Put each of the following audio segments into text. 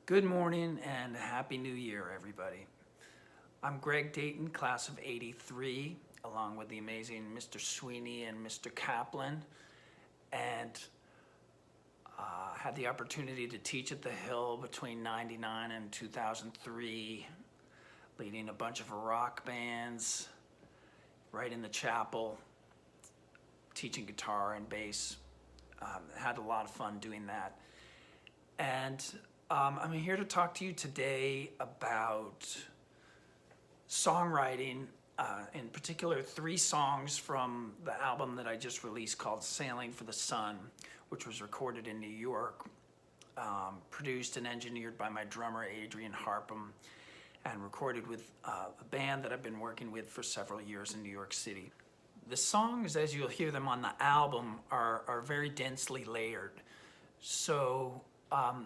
Good morning and Happy New Year, everybody. I'm Greg Dayton, class of '83, along with the amazing Mr. Sweeney and Mr. Kaplan, and had the opportunity to teach at the Hill between '99 and 2003, leading a bunch of rock bands right in the chapel, teaching guitar and bass. Had a lot of fun doing that. And I'm here to talk to you today about songwriting, in particular 3 songs from the album that I just released called Sailing for the Sun, which was recorded in New York, produced and engineered by my drummer Adrian Harpham, and recorded with a band that I've been working with for several years in New York City. The songs, as you'll hear them on the album, are very densely layered. So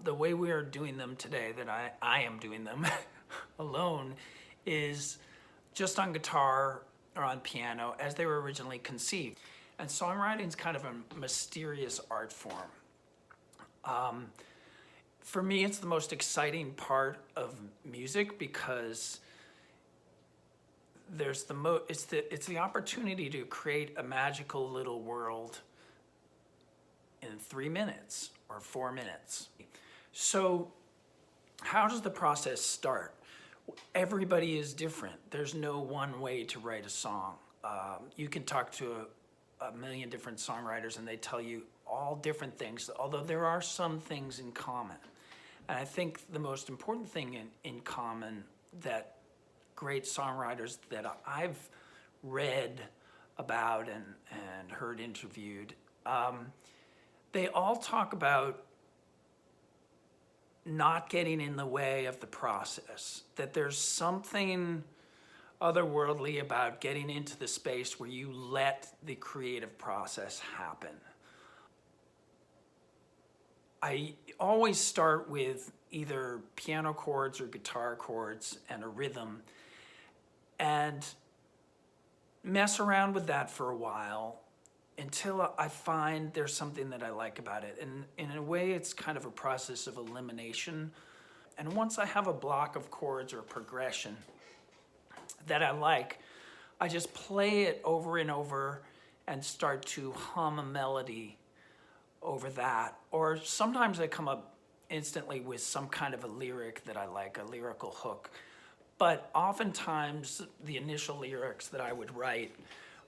the way we are doing them today, that I am doing them alone, is just on guitar or on piano as they were originally conceived. And songwriting is kind of a mysterious art form. For me, it's the most exciting part of music because there's it's the opportunity to create a magical little world in 3 minutes or 4 minutes. So how does the process start? Everybody is different. There's no one way to write a song. You can talk to a million different songwriters and they tell you all different things, although there are some things in common. And I think the most important thing in common that great songwriters that I've read about and heard interviewed, they all talk about not getting in the way of the process, that there's something otherworldly about getting into the space where you let the creative process happen. I always start with either piano chords or guitar chords and a rhythm and mess around with that for a while until I find there's something that I like about it. And in a way, it's kind of a process of elimination. And once I have a block of chords or progression that I like, I just play it over and over and start to hum a melody over that. Or sometimes I come up instantly with some kind of a lyric that I like, a lyrical hook. But oftentimes, the initial lyrics that I would write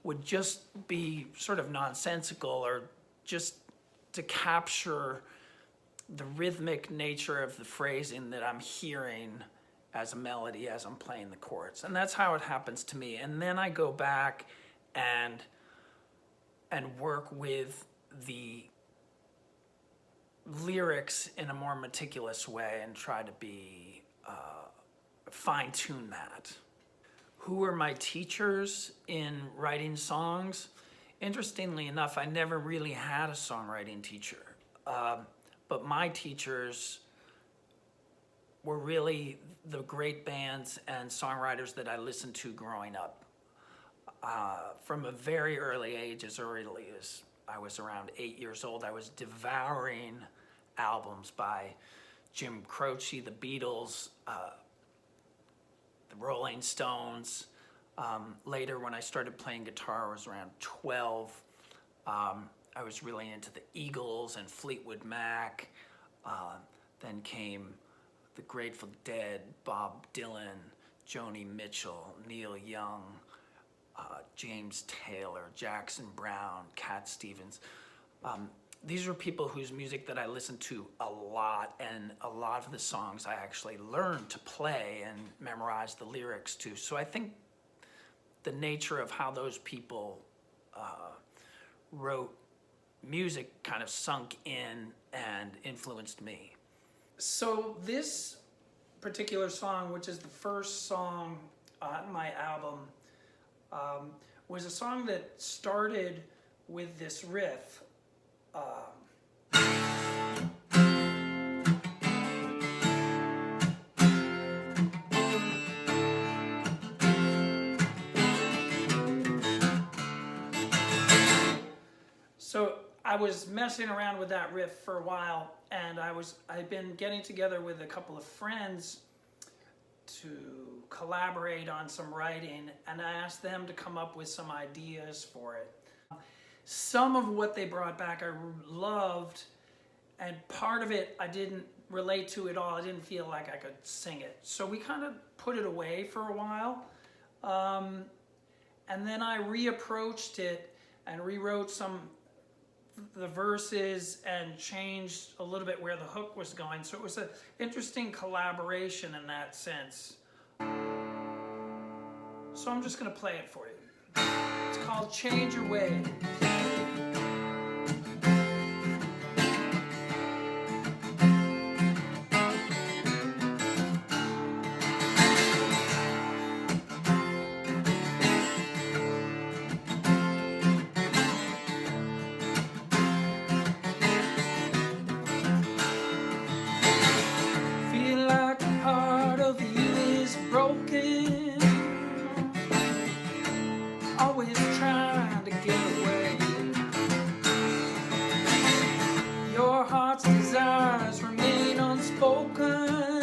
would just be sort of nonsensical or just to capture the rhythmic nature of the phrasing that I'm hearing as a melody as I'm playing the chords. And that's how it happens to me. And then I go back and work with the lyrics in a more meticulous way and try to be fine-tune that. Who were my teachers in writing songs? Interestingly enough, I never really had a songwriting teacher. But my teachers were really the great bands and songwriters that I listened to growing up. From a very early age, as early as I was around 8 years old, I was devouring albums by Jim Croce, the Beatles, the Rolling Stones. Later, when I started playing guitar, I was around 12. I was really into the Eagles and Fleetwood Mac. Then came the Grateful Dead, Bob Dylan, Joni Mitchell, Neil Young, James Taylor, Jackson Browne, Cat Stevens. These are people whose music that I listened to a lot, and a lot of the songs I actually learned to play and memorize the lyrics to. So I think the nature of how those people wrote music kind of sunk in and influenced me. So this particular song, which is the first song on my album, was a song that started with this riff. So I was messing around with that riff for a while, and I'd been getting together with a couple of friends to collaborate on some writing, and I asked them to come up with some ideas for it. Some of what they brought back I loved, and part of it I didn't relate to at all. I didn't feel like I could sing it. So we kind of put it away for a while. And then I reapproached it and rewrote the verses and changed a little bit where the hook was going. So it was an interesting collaboration in that sense. So I'm just going to play it for you. It's called Change Your Way. Always trying to get away. Your heart's desires remain unspoken,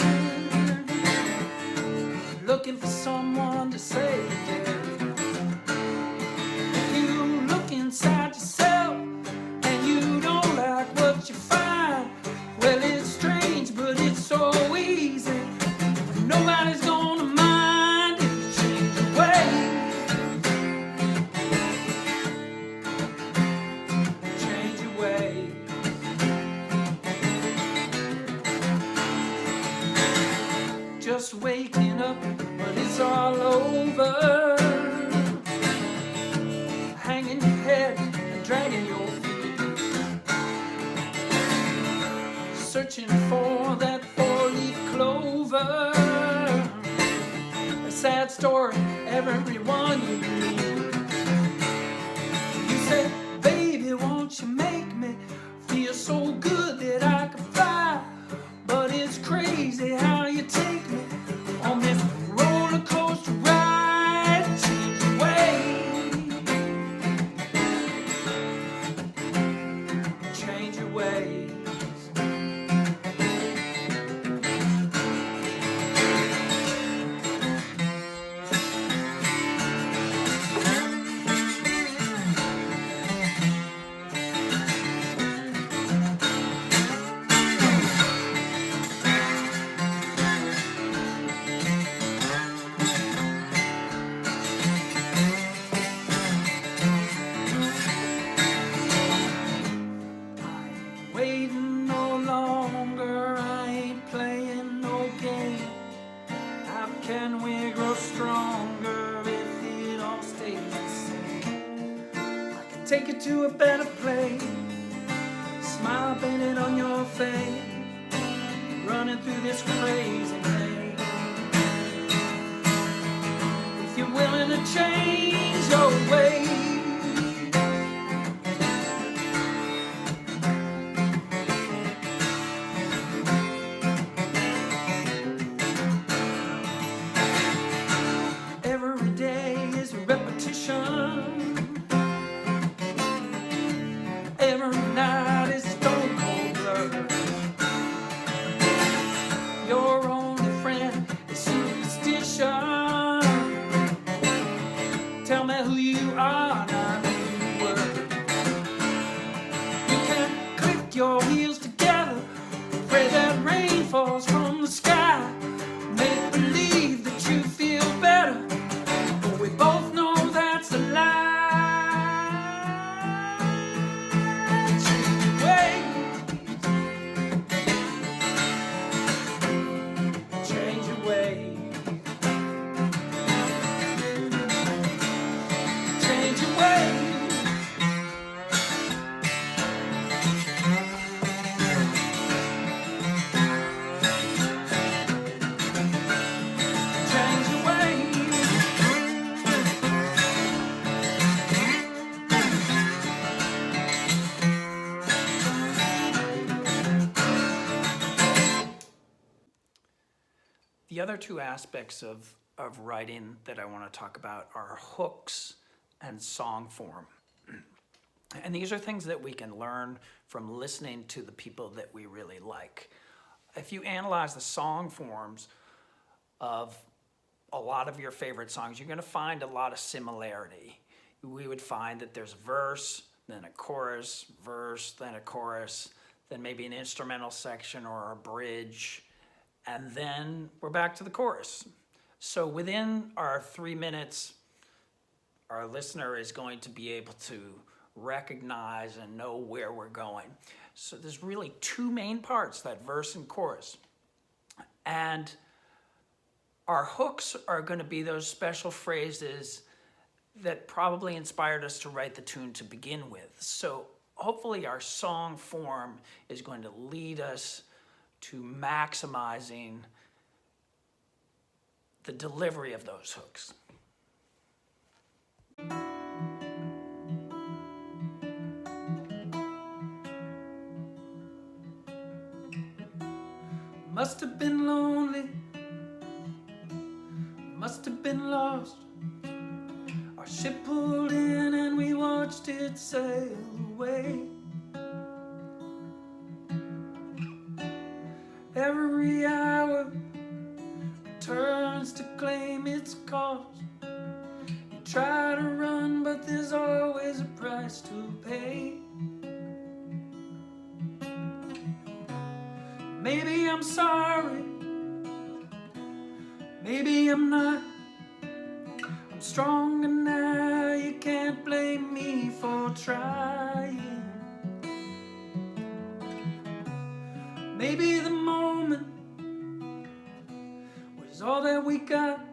looking for someone to save the day. If you look inside yourself and you don't like what you find, well, it's strange, but it's so easy. Nobody's gonna mind if you change your way. Just waking up, but it's all over. Hanging your head and dragging your feet, searching for that four-leaf clover. A sad story, everyone you meet. You said, baby, won't you make me feel so good that I can fly? But it's crazy how you take me on this roller coaster ride. Change your way. Change your ways. Waiting no longer, I ain't playing no game. How can we grow stronger if it all stays the same? I can take you to a better place, smile painted on your face, running through this crazy day. If you're willing to change your ways, every night is stone cold blur. Your only friend is superstition. Tell me who you are, not who you were. You can click your heels together, pray that rain falls from the sky, make believe that you feel better, but we both know that's a lie. The other two aspects of writing that I want to talk about are hooks and song form. And these are things that we can learn from listening to the people that we really like. If you analyze the song forms of a lot of your favorite songs, you're going to find a lot of similarity. We would find that there's a verse, then a chorus, verse, then a chorus, then maybe an instrumental section or a bridge, and then we're back to the chorus. So within our 3 minutes, our listener is going to be able to recognize and know where we're going. So there's really two main parts, that verse and chorus. And our hooks are going to be those special phrases that probably inspired us to write the tune to begin with. So hopefully our song form is going to lead us to maximizing the delivery of those hooks. Must have been lonely, must have been lost. Our ship pulled in and we watched it sail away. Every hour turns to claim its cost. You try to run, but there's always a price to pay. Maybe I'm sorry, maybe I'm not. I'm stronger now, you can't blame me for trying. Maybe the moment was all that we got.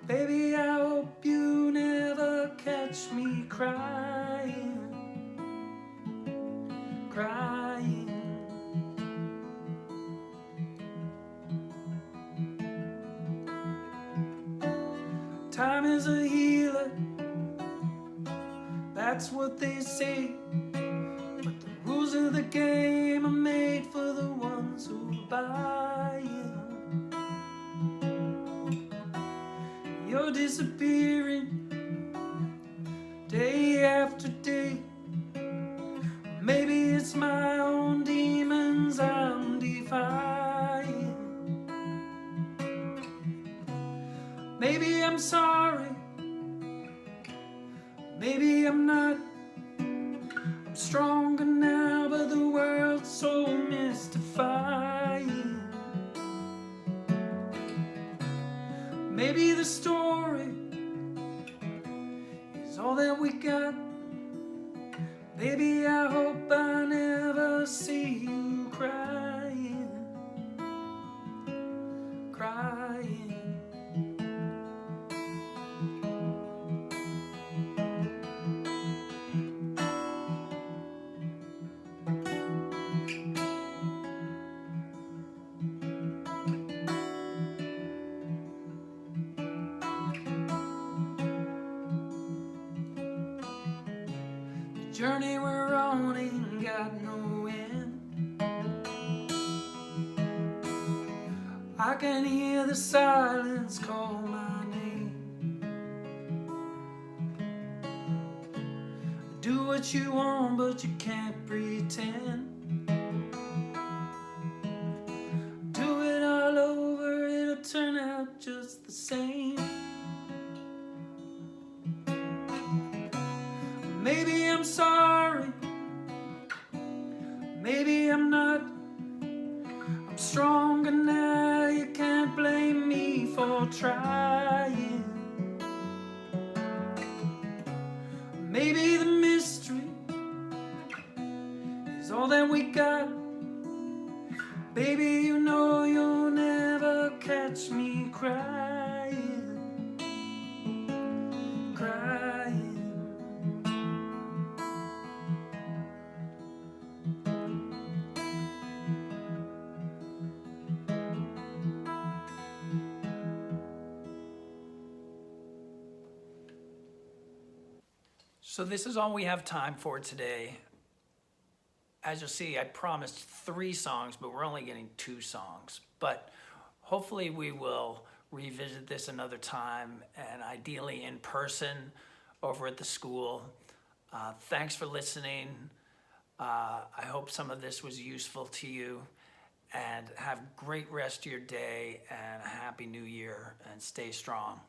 Baby, I hope you never catch me crying, crying. Time is a healer, that's what they say. But the rules of the game are made for the ones who buy in. You're disappearing day after day. Maybe it's my own demons I'm defying. Maybe I'm sorry, maybe I'm not. I'm stronger now, but the world's so mystifying. Maybe the story is all that we got. Baby, I hope I never see you crying, crying. Journey we're on ain't got no end. I can hear the silence call my name. Do what you want, but you can't pretend. Do it all over, it'll turn out just the same. Maybe I'm sorry, maybe I'm not. I'm stronger now, you can't blame me for trying. Maybe the mystery is all that we got. Baby, you know you'll never catch me crying, crying. So this is all we have time for today. As you'll see, I promised 3 songs, but we're only getting 2 songs. But hopefully we will revisit this another time, and ideally in person over at the school. Thanks for listening. I hope some of this was useful to you, and have a great rest of your day and a happy new year, and stay strong.